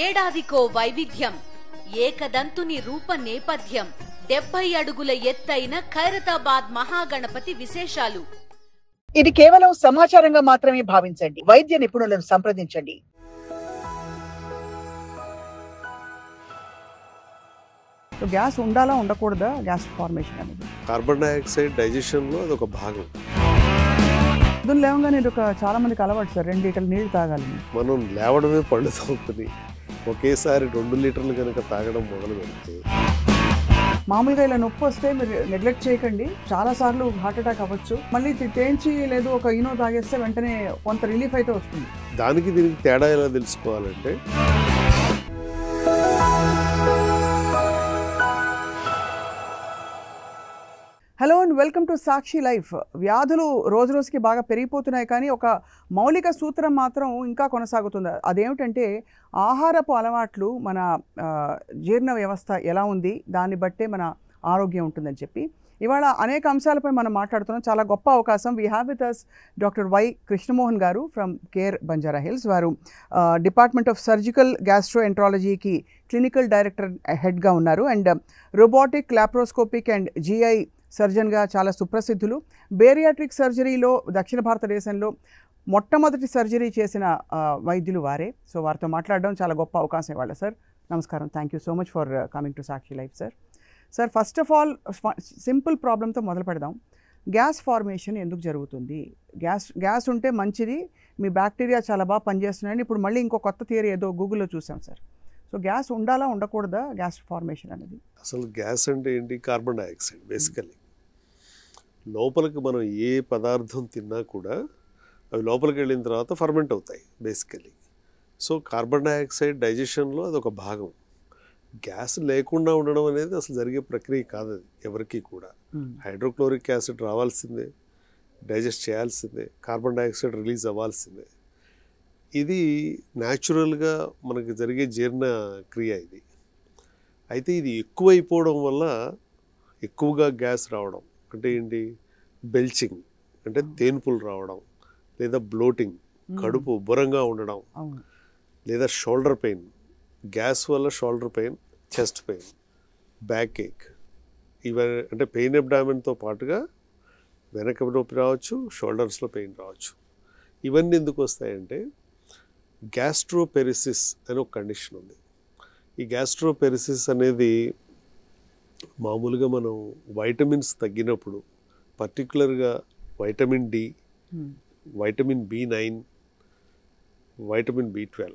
ఏడాదికో వైవిధ్యం, ఏకదంతుని రూప నేపథ్యం, 70 అడుగుల ఎత్తైన ఖైరతాబాద్ మహాగణపతి విశేషాలు. ఇది కేవలం సమాచారంగా మాత్రమే భావించండి. వైద్య నిపుణులను సంప్రదించండి. గ్యాస్ ఉండాలా ఉండకూడదా? గ్యాస్ ఫార్మేషన్ అనేది కార్బన్ డైఆక్సైడ్ డైజెషన్ లో అదొక భాగం. పొద్దున్న లేవగానే ఇది చాలా మందికి అలవాటు సార్, 2 లీటర్లు నీళ్లు తాగాలి. మనం లేవడమే పండుతుంది. ఒకేసారి 2 లీటర్లు కనుక తాగడం మొదలు పెడితే మామూలుగా ఇలా నొప్పి వస్తే మీరు నెగ్లెక్ట్ చేయకండి. చాలా సార్లు హార్ట్ అటాక్ అవ్వచ్చు. మళ్ళీ తేంచి లేదు ఒక ఇనో తాగేస్తే వెంటనే కొంత రిలీఫ్ అయితే వస్తుంది. దానికి దీనికి తేడా ఎలా తెలుసుకోవాలంటే, hello and welcome to Sakshi life. వ్యాధులు రోజు రోజుకి బాగా పెరిగిపోతున్నాయి, కానీ ఒక మౌలిక సూత్రం మాత్రం ఇంకా కొనసాగుతుంది. అదేమిటంటే ఆహారపు అలవాట్లు, మన జీర్ణ వ్యవస్థ ఎలా ఉంది దాన్ని బట్టే మన ఆరోగ్యం ఉంటుందని చెప్పి ఇవాళ అనేక అంశాలపై మనం మాట్లాడుతున్నాం. చాలా గొప్ప అవకాశం. We have with us doctor Y Krishnamohan garu from Care Banjara Hills. వారు డిపార్ట్మెంట్ ఆఫ్ సర్జికల్ గ్యాస్ట్రోఎంట్రాలజీకి క్లినికల్ డైరెక్టర్ హెడ్గా ఉన్నారు. And robotic, laparoscopic and GI సర్జన్గా చాలా సుప్రసిద్ధులు. బేరియాట్రిక్ సర్జరీలో దక్షిణ భారతదేశంలో మొట్టమొదటి సర్జరీ చేసిన వైద్యులు వారే. సో వారితో మాట్లాడడం చాలా గొప్ప అవకాశం ఇవాళ. సార్ నమస్కారం. Thank you so much for coming to Sakshi life. Sir first of all simple ప్రాబ్లంతో మొదలు పెడదాం. గ్యాస్ ఫార్మేషన్ ఎందుకు జరుగుతుంది? గ్యాస్ ఉంటే మంచిది, మీ బ్యాక్టీరియా చాలా బాగా పనిచేస్తున్నాయని ఇప్పుడు మళ్ళీ ఇంకో కొత్త థియరీ ఏదో గూగుల్లో చూసాం సార్. సో గ్యాస్ ఉండాలా ఉండకూడదా గ్యాస్ ఫార్మేషన్ అనేది? అసలు గ్యాస్ అంటే ఏంటి? Carbon dioxide. బేసికలీ లోపలికి మనం ఏ పదార్థం తిన్నా కూడా అవి లోపలికి వెళ్ళిన తర్వాత ఫర్మెంట్ అవుతాయి బేసికలీ. సో కార్బన్ డైఆక్సైడ్ డైజెషన్లో అదొక భాగం. గ్యాస్ లేకుండా ఉండడం అనేది అసలు జరిగే ప్రక్రియ కాదు అది ఎవరికి కూడా. హైడ్రోక్లోరిక్ యాసిడ్ రావాల్సిందే, డైజెస్ట్ చేయాల్సిందే, కార్బన్ డైఆక్సైడ్ రిలీజ్ అవ్వాల్సిందే. ఇది న్యాచురల్గా మనకి జరిగే జీర్ణ క్రియ ఇది. అయితే ఇది ఎక్కువైపోవడం వల్ల ఎక్కువగా గ్యాస్ రావడం అంటే ఏంటి? బెల్చింగ్ అంటే తేన్పులు రావడం, లేదా బ్లోటింగ్ కడుపు ఉబ్బరంగా ఉండడం, లేదా షోల్డర్ పెయిన్. గ్యాస్ వల్ల shoulder pain, chest pain, backache, ఇవన్నీ అంటే పెయిన్ అబ్డామెన్తో పాటుగా వెనక నొప్పి రావచ్చు, షోల్డర్స్లో పెయిన్ రావచ్చు. ఇవన్నీ ఎందుకు వస్తాయంటే గ్యాస్ట్రోపెరిసిస్ అనే ఒక కండిషన్ ఉంది. ఈ గ్యాస్ట్రోపెరిసిస్ అనేది మామూలుగా మనం వైటమిన్స్ తగ్గినప్పుడు, పర్టికులర్గా vitamin D, vitamin B9, vitamin B12,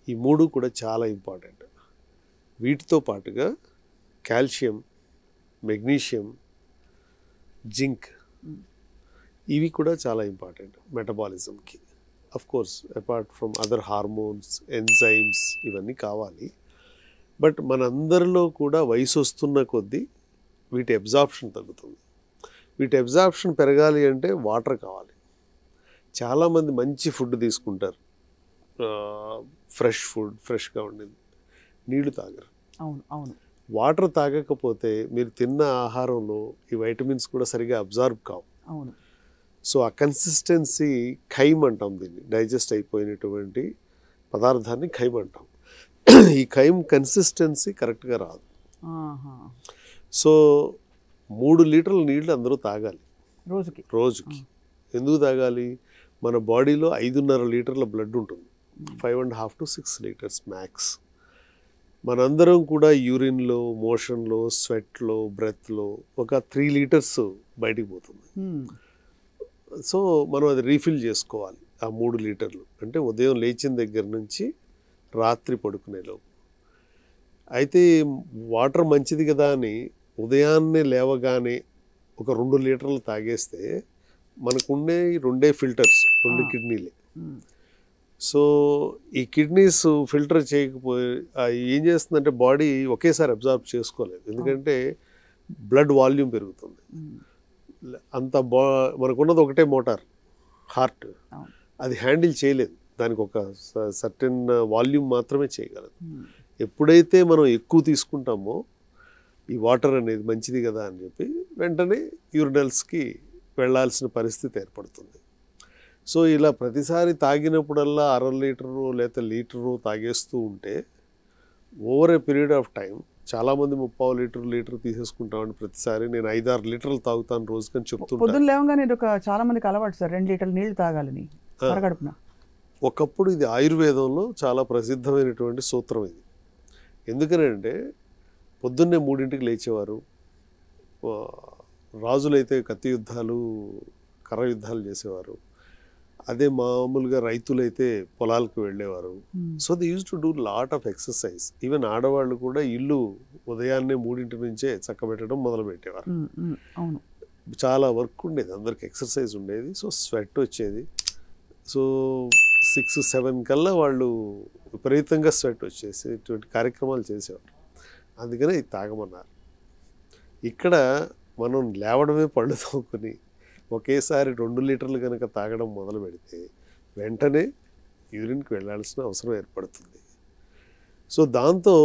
ఈ 3 కూడా చాలా ఇంపార్టెంట్. వీటితో పాటుగా కాల్షియం, మెగ్నీషియం, జింక్, ఇవి కూడా చాలా ఇంపార్టెంట్ మెటబాలిజంకి. Of course apart from other hormones, enzymes, ఇవన్నీ కావాలి. బట్ మనందరిలో కూడా వయసు వస్తున్న కొద్దీ వీటి అబ్జార్ప్షన్ తగ్గుతుంది. వీటి అబ్జార్ప్షన్ పెరగాలి అంటే వాటర్ కావాలి. చాలామంది మంచి ఫుడ్ తీసుకుంటారు, ఫ్రెష్ ఫుడ్, ఫ్రెష్గా ఉండేది, నీళ్లు తాగరు. అవును. వాటర్ తాగకపోతే మీరు తిన్న ఆహారంలో ఈ వైటమిన్స్ కూడా సరిగా అబ్జార్బ్ కావు. అవును. సో ఆ కన్సిస్టెన్సీ ఖైమ్ అంటాం దీన్ని. డైజెస్ట్ అయిపోయినటువంటి పదార్థాన్ని ఖైమ్ అంటాం. ఈ ఖైమ్ కన్సిస్టెన్సీ కరెక్ట్గా రాదు. సో 3 లీటర్ల నీళ్ళు అందరూ తాగాలి రోజుకి. ఎందుకు తాగాలి? మన బాడీలో 5.5 లీటర్ల బ్లడ్ ఉంటుంది. 5.5 to 6 లీటర్స్ మ్యాక్స్. మనందరం కూడా యూరిన్లో, మోషన్లో, స్వెట్లో, బ్రెత్లో ఒక 3 లీటర్స్ బయటికి పోతుంది. సో మనం అది రీఫిల్ చేసుకోవాలి. ఆ 3 లీటర్లు అంటే ఉదయం లేచిన దగ్గర నుంచి రాత్రి పడుకునేలోపు. అయితే వాటర్ మంచిది కదా అని ఉదయాన్నే లేవగానే ఒక 2 లీటర్లు తాగేస్తే మనకుండే 2 ఫిల్టర్స్, 2 కిడ్నీలే. సో ఈ కిడ్నీస్ ఫిల్టర్ చేయకపోయి ఏం చేస్తుందంటే బాడీ ఒకేసారి అబ్జార్బ్ చేసుకోలేదు. ఎందుకంటే బ్లడ్ వాల్యూమ్ పెరుగుతుంది. అంత మనకున్నది ఒకటే మోటార్, హార్ట్, అది హ్యాండిల్ చేయలేదు. దానికి ఒక సర్టెన్ వాల్యూమ్ మాత్రమే చేయగలదు. ఎప్పుడైతే మనం ఎక్కువ తీసుకుంటామో ఈ వాటర్ అనేది మంచిది కదా అని చెప్పి వెంటనే యూరినల్స్కి వెళ్ళాల్సిన పరిస్థితి ఏర్పడుతుంది. సో ఇలా ప్రతిసారి తాగినప్పుడల్లా 1/2 లీటరు లేదా లీటరు తాగేస్తూ ఉంటే over a period of time చాలామంది 30 లీటర్ తీసేసుకుంటామని ప్రతిసారి నేను 5-6 లీటర్లు తాగుతాను రోజుకని చెప్తుంటాను. పొద్దున్న లేవగానే చాలా మందికి అలవాటు సార్ 2 లీటర్లు నీళ్లు తాగాలని పరగడుపున. ఒకప్పుడు ఇది ఆయుర్వేదంలో చాలా ప్రసిద్ధమైనటువంటి సూత్రం ఇది. ఎందుకనంటే పొద్దున్నే 3ంటికి లేచేవారు. రాజులైతే కత్తి యుద్ధాలు కర్ర యుద్ధాలు చేసేవారు. అదే మామూలుగా రైతులైతే పొలాలకు వెళ్ళేవారు. So they use to do lot of exercise. Even ఆడవాళ్ళు కూడా ఇల్లు ఉదయాన్నే 3 నుంచే చక్కబెట్టడం మొదలు పెట్టేవారు. చాలా వర్క్ ఉండేది, అందరికి ఎక్సర్సైజ్ ఉండేది. సో స్వెట్ వచ్చేది. సో 6-7 కల్లా వాళ్ళు విపరీతంగా స్వెట్ వచ్చేసి ఇటువంటి కార్యక్రమాలు చేసేవారు. అందుకనే ఇది తాగమన్నారు. ఇక్కడ మనం లేవడమే పళ్ళు తోముకొని ఒకేసారి 2 లీటర్లు కనుక తాగడం మొదలు పెడితే వెంటనే యూరిన్కి వెళ్ళాల్సిన అవసరం ఏర్పడుతుంది. సో దాంతో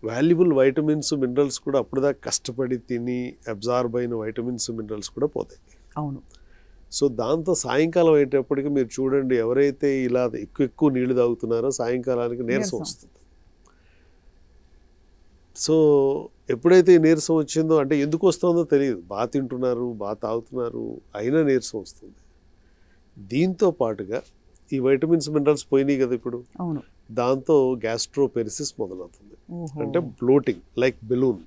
వాల్యుబుల్ వైటమిన్స్ మినరల్స్ కూడా అప్పుడుదాకా కష్టపడి తిని అబ్జార్బ్ అయిన వైటమిన్స్ మినరల్స్ కూడా పోతాయి. అవును. సో దాంతో సాయంకాలం అయ్యేటప్పటికి మీరు చూడండి, ఎవరైతే ఇలా ఎక్కువ నీళ్లు తాగుతున్నారో సాయంకాలానికి నీరసం వస్తుంది. సో ఎప్పుడైతే ఈ నీరసం వచ్చిందో, అంటే ఎందుకు వస్తుందో తెలియదు, బాగా తింటున్నారు, బాగా తాగుతున్నారు, అయినా నీరసం వస్తుంది. దీంతో పాటుగా ఈ వైటమిన్స్ మినరల్స్ పోయినాయి కదా ఇప్పుడు, దాంతో గ్యాస్ట్రోపెరిసిస్ మొదలవుతుంది. అంటే బ్లోటింగ్ లైక్ బెలూన్.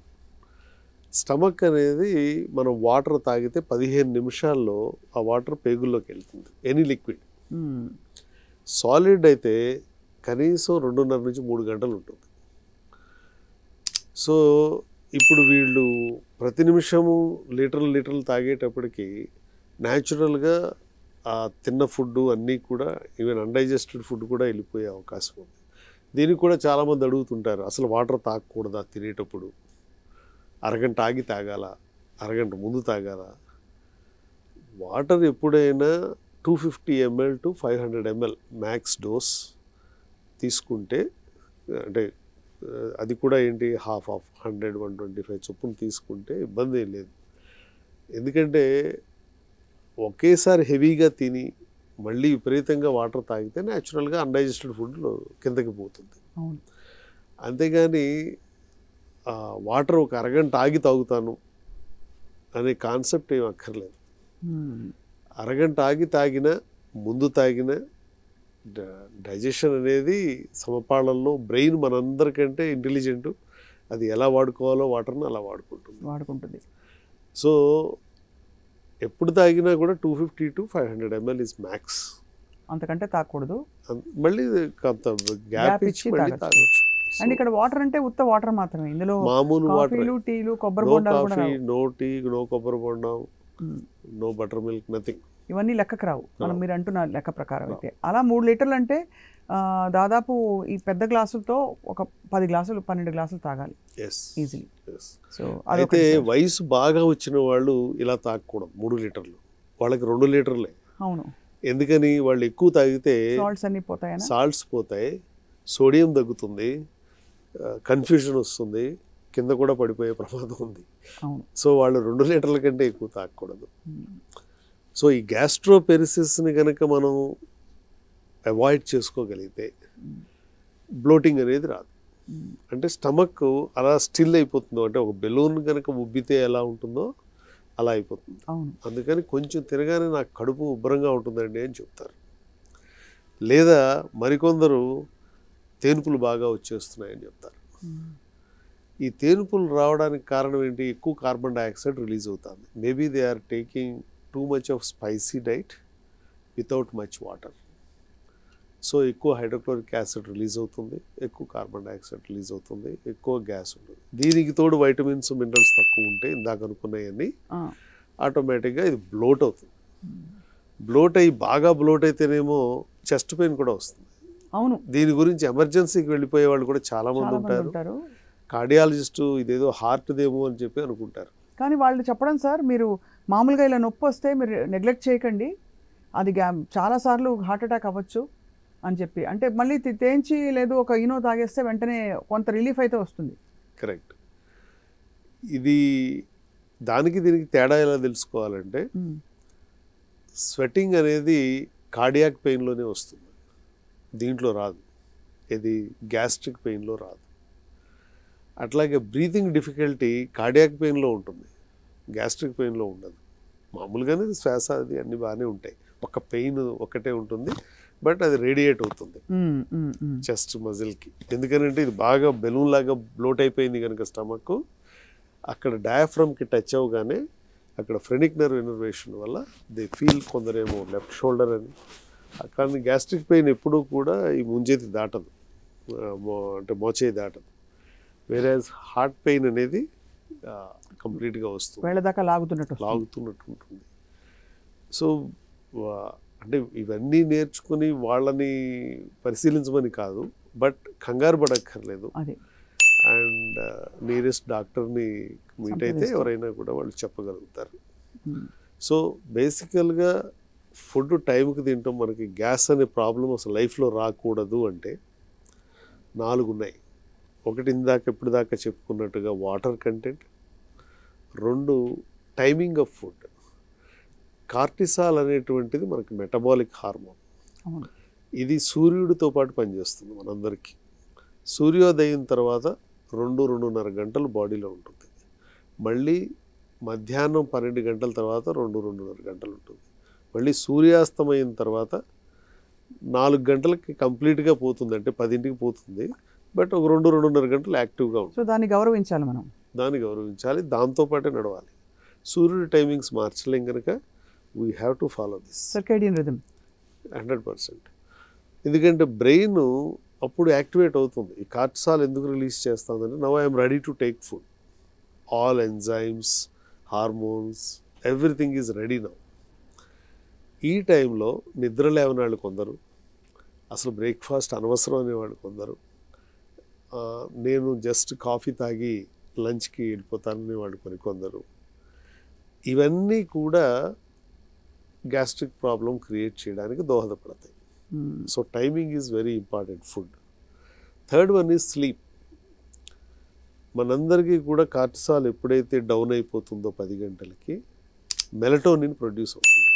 స్టమక్ అనేది మనం వాటర్ తాగితే 15 నిమిషాల్లో ఆ వాటర్ పేగుల్లోకి వెళ్తుంది, ఎనీ లిక్విడ్. సాలిడ్ అయితే కనీసం 2.5 నుంచి 3 గంటలు ఉంటుంది. సో ఇప్పుడు వీళ్ళు ప్రతి నిమిషము లీటర్లు తాగేటప్పటికి న్యాచురల్గా ఆ తిన్న ఫుడ్ అన్నీ కూడా, ఈవెన్ అన్డైజెస్టెడ్ ఫుడ్ కూడా వెళ్ళిపోయే అవకాశం ఉంది. దీనికి కూడా చాలామంది అడుగుతుంటారు, అసలు వాటర్ తాగకూడదా తినేటప్పుడు, అరగంట ఆగి తాగాల, అరగంట ముందు తాగాల. వాటర్ ఎప్పుడైనా 250 ml to 500 ml max dose తీసుకుంటే, అంటే అది కూడా ఏంటి హాఫ్ ఆఫ్ 100-125 చొప్పున తీసుకుంటే ఇబ్బంది ఏం లేదు. ఎందుకంటే ఒకేసారి హెవీగా తిని మళ్ళీ విపరీతంగా వాటర్ తాగితే న్యాచురల్గా అన్డైజెస్టెడ్ ఫుడ్లో కిందకి పోతుంది. అంతేగాని వాటర్ ఒక అరగంట ఆగి తాగుతాను అనే కాన్సెప్ట్ ఏం అక్కర్లేదు. అరగంట ఆగి తాగినా ముందు తాగినా డైజెషన్ అనేది సమపాళల్లో, బ్రెయిన్ మనందరికంటే ఇంటెలిజెంట్, అది ఎలా వాడుకోవాలో వాటర్ని అలా వాడుకుంటుంది. సో ఎప్పుడు తాగినా కూడా 250 to 500 ml ఇస్ మ్యాక్స్, అంతకంటే తాగకూడదు. మళ్ళీ గ్యాప్ ఇచ్చి మళ్ళీ తాగొచ్చు. అండ్ ఇక్కడ వాటర్ అంటే ఉత్త వాటర్ మాత్రమే, ఇందులో మామూలు వాటర్, టీలు, కొబ్బరి నో బొండాలు కూడా కాఫీ, రావు. నో టీ, నో కొబ్బరి బొండం, నో బటర్ మిల్క్, నథింగ్. ఇవన్నీ లెక్కకు రావు మనం మీరు అంటున్న లెక్క ప్రకారం. అయితే అలా 3 లీటర్లు అంటే దాదాపు ఈ పెద్ద గ్లాసులతో ఒక 10 గ్లాసులు 12 గ్లాసులు తాగాలి ఈజీలీ. సో అయితే వయసు బాగా వచ్చిన వాళ్ళు ఇలా తాగకూడదు 3 లీటర్లు, వాళ్ళకి 2 లీటర్లే. అవును. ఎందుకని, వాళ్ళు ఎక్కువ తాగితే సాల్ట్స్ అన్ని పోతాయి, సాల్ట్స్ పోతాయి, సోడియం తగ్గుతుంది, కన్ఫ్యూజన్ వస్తుంది, కింద కూడా పడిపోయే ప్రమాదం ఉంది. సో వాళ్ళు 2 లీటర్ల కంటే ఎక్కువ తాగకూడదు. సో ఈ గ్యాస్ట్రోపెరిసిస్ని కనుక మనం అవాయిడ్ చేసుకోగలిగితే బ్లోటింగ్ అనేది రాదు. అంటే స్టమక్ అలా స్టిల్ అయిపోతుందో, అంటే ఒక బెలూన్ కనుక ఉబ్బితే ఎలా ఉంటుందో అలా అయిపోతుంది. అందుకని కొంచెం తినగానే నాకు కడుపు ఉబ్బరంగా ఉంటుందండి అని చెప్తారు. లేదా మరికొందరు తేనుపులు బాగా వచ్చేస్తున్నాయని చెప్తారు. ఈ తేనుపులు రావడానికి కారణం ఏంటి, ఎక్కువ కార్బన్ డైఆక్సైడ్ రిలీజ్ అవుతుంది. Maybe they are taking too much of spicy diet without much water. So ఎక్కువ హైడ్రోక్లోరిక్ యాసిడ్ రిలీజ్ అవుతుంది, ఎక్కువ కార్బన్ డైఆక్సైడ్ రిలీజ్ అవుతుంది, ఎక్కువ గ్యాస్ ఉంటుంది. దీనికి తోడు వైటమిన్స్ మినరల్స్ తక్కువ ఉంటే ఇందాక అనుకున్నాయని ఆటోమేటిక్గా ఇది బ్లోట్ అవుతుంది. బ్లోట్ అయ్యి బాగా బ్లోట్ అయితేనేమో చెస్ట్ పెయిన్ కూడా వస్తుంది. అవును. దీని గురించి ఎమర్జెన్సీకి వెళ్ళిపోయే వాళ్ళు కూడా చాలామంది ఉంటారు. కార్డియాలజిస్టు ఇదేదో హార్ట్దేమో అని చెప్పి అనుకుంటారు. కానీ వాళ్ళు చెప్పడం, సార్ మీరు మామూలుగా ఇలా నొప్పి వస్తే మీరు నెగ్లెక్ట్ చేయకండి, అది చాలాసార్లు హార్ట్ అటాక్ అవ్వచ్చు అని చెప్పి. అంటే మళ్ళీ తేంచి లేదు ఒక ఈనో తాగేస్తే వెంటనే కొంత రిలీఫ్ అయితే వస్తుంది. కరెక్ట్. ఇది దీనికి తేడా ఎలా తెలుసుకోవాలంటే, స్వెట్టింగ్ అనేది కార్డియాక్ పెయిన్లోనే వస్తుంది, దీంట్లో రాదు. ఇది గ్యాస్ట్రిక్ పెయిన్లో రాదు. అట్లాగే బ్రీతింగ్ డిఫికల్టీ కార్డియాక్ పెయిన్లో ఉంటుంది, గ్యాస్ట్రిక్ పెయిన్లో ఉండదు. మామూలుగానే శ్వాస అది అన్నీ బాగానే ఉంటాయి, ఒక పెయిన్ ఒకటే ఉంటుంది, బట్ అది రేడియేట్ అవుతుంది చెస్ట్ మజిల్కి. ఎందుకనంటే ఇది బాగా బెలూన్ లాగా బ్లోట్ అయిపోయింది కనుక స్టమక్, అక్కడ డయాఫ్రమ్కి టచ్ అవ్వగానే అక్కడ ఫ్రెనిక్ నర్వ్ ఇన్నర్వేషన్ వల్ల దే ఫీల్, కొందరేమో లెఫ్ట్ షోల్డర్ అని. కానీ గ్యాస్ట్రిక్ పెయిన్ ఎప్పుడూ కూడా ఈ ముంజేతి దాటదు, అంటే మోచేయి దాటదు. వేరే హార్ట్ పెయిన్ అనేది కంప్లీట్గా వస్తుంది, వేళదాకా లాగుతున్నట్టు ఉంటుంది. సో అంటే ఇవన్నీ నేర్చుకుని వాళ్ళని పరిశీలించమని కాదు, బట్ కంగారు పడక్కర్లేదు. అండ్ నియరెస్ట్ డాక్టర్ని మీట్ అయితే ఎవరైనా కూడా వాళ్ళు చెప్పగలుగుతారు. సో బేసికల్గా ఫుడ్ టైంకి తింటాం, మనకి గ్యాస్ అనే ప్రాబ్లం అసలు లైఫ్లో రాకూడదు అంటే 4 ఉన్నాయి. ఒకటి ఇందాక ఇప్పుడు దాకా చెప్పుకున్నట్టుగా water content, 2 timing of food. Cortisol అనేటువంటిది మనకి మెటబాలిక్ హార్మోన్, ఇది సూర్యుడితో పాటు పనిచేస్తుంది మనందరికీ. సూర్యోదయం తర్వాత 2-2.5 గంటలు బాడీలో ఉంటుంది, మళ్ళీ మధ్యాహ్నం 12 గంటల తర్వాత 2-2.5 గంటలు ఉంటుంది, మళ్ళీ సూర్యాస్తమయం తర్వాత 4 గంటలకి కంప్లీట్గా పోతుంది, అంటే 10ంటికి పోతుంది, బట్ ఒక 2-2.5 గంటలు యాక్టివ్గా ఉంటుంది. సో దాన్ని గౌరవించాలి మనం, దాంతోపాటే నడవాలి. సూర్యుడి టైమింగ్స్ మార్చలేం కనుక we have to follow this circadian rhythm 100%. ఎందుకంటే బ్రెయిన్ అప్పుడు యాక్టివేట్ అవుతుంది. ఈ కార్టిసాల్ ఎందుకు రిలీజ్ చేస్తుందంటే, now I'm ready to take food, all enzymes, hormones, everything is ready now. ఈ టైంలో నిద్ర లేవని వాళ్ళు కొందరు, అసలు బ్రేక్ఫాస్ట్ అనవసరం అనేవాళ్ళు కొందరు, నేను జస్ట్ కాఫీ తాగి లంచ్కి వెళ్ళిపోతానని వాళ్ళు కొందరు. ఇవన్నీ కూడా గ్యాస్ట్రిక్ ప్రాబ్లం క్రియేట్ చేయడానికి దోహదపడతాయి. So timing is very important. Food. Third one is sleep. మనందరికీ కూడా కార్టిసాల్ ఎప్పుడైతే డౌన్ అయిపోతుందో 10 గంటలకి మెలటోనిన్ ప్రొడ్యూస్ అవుతుంది.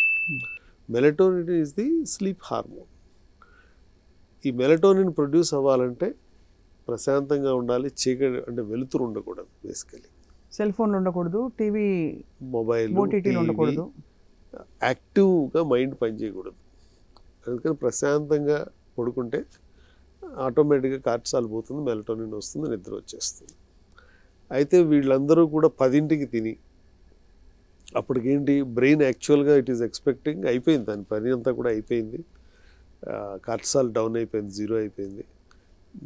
Melatonin is the sleep hormone. ఈ మెలటోనిన్ ప్రొడ్యూస్ అవ్వాలంటే ప్రశాంతంగా ఉండాలి, చీకటి అంటే వెలుతురు ఉండకూడదు. బేసికలీ సెల్ ఫోన్లు ఉండకూడదు, టీవీ మొబైల్ ఉండకూడదు, యాక్టివ్గా మైండ్ పనిచేయకూడదు. అందుకని ప్రశాంతంగా పడుకుంటే ఆటోమేటిక్గా కార్టిసాల్ పోతుంది, మెలటోనిన్ వస్తుంది, నిద్ర వచ్చేస్తుంది. అయితే వీళ్ళందరూ కూడా 10ంటికి తిని, అప్పటికేంటి బ్రెయిన్ యాక్చువల్గా ఇట్ ఈస్ ఎక్స్పెక్టింగ్ అయిపోయింది, దాని పని అంతా కూడా అయిపోయింది, కార్టిసాల్ డౌన్ అయిపోయింది, 0 అయిపోయింది.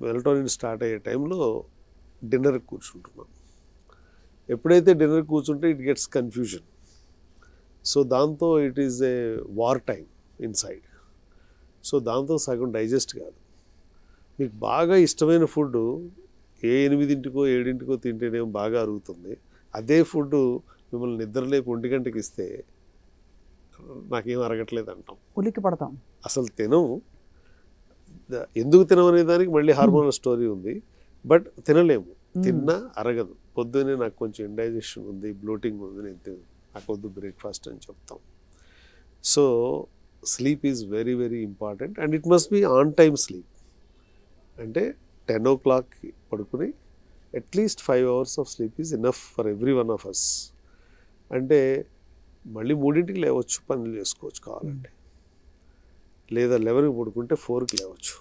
మెలటోనిన్ స్టార్ట్ అయ్యే టైంలో డిన్నర్కి కూర్చుంటున్నాం. ఎప్పుడైతే డిన్నర్ కూర్చుంటే ఇట్ గెట్స్ కన్ఫ్యూజన్. సో దాంతో it is a war time inside. So దాంతో సగం డైజెస్ట్ కాదు. మీకు బాగా ఇష్టమైన ఫుడ్ 8ంటికో 7ంటికో తింటేనేమో బాగా అరుగుతుంది. అదే ఫుడ్ మిమ్మల్ని నిద్రలేపు 1 గంటకి ఇస్తే నాకేం అరగట్లేదు అంటాం, ఉలిక్కి పడతాం, అసలు తినము. ఎందుకు తినమనే దానికి మళ్ళీ హార్మోనల్ స్టోరీ ఉంది, బట్ తినలేము, తిన్నా అరగదు. పొద్దున్నే నాకు కొంచెం ఇండైజెషన్ ఉంది, బ్లోటింగ్ ఉంది, నాకు వద్దు బ్రేక్ఫాస్ట్ అని చెప్తాం. So sleep is very very important and it must be on time sleep. అంటే 10 o'clock పడుకుని at least 5 hours of sleep is enough for every one of us. అంటే మళ్ళీ 3ంటికి లేవచ్చు, పనులు చేసుకోవచ్చు కావాలంటే, లేదా 11కి పడుకుంటే 4కి లేవచ్చు.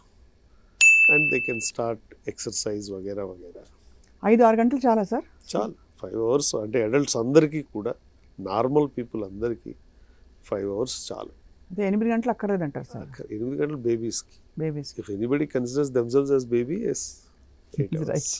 And they can start exercise వగేరా వగేరా. 5-6 గంటలు చాలా సార్? చాలు. 5 hours అంటే అడల్ట్స్ అందరికీ కూడా, నార్మల్ పీపుల్ అందరికీ 5 hours చాలు. అదే 8 గంటలు అక్కర్లేదంటారు సార్? 8 గంటలు బేబీస్కి. Babies. If anybody considers themselves as baby, yes, 8 hours. Right.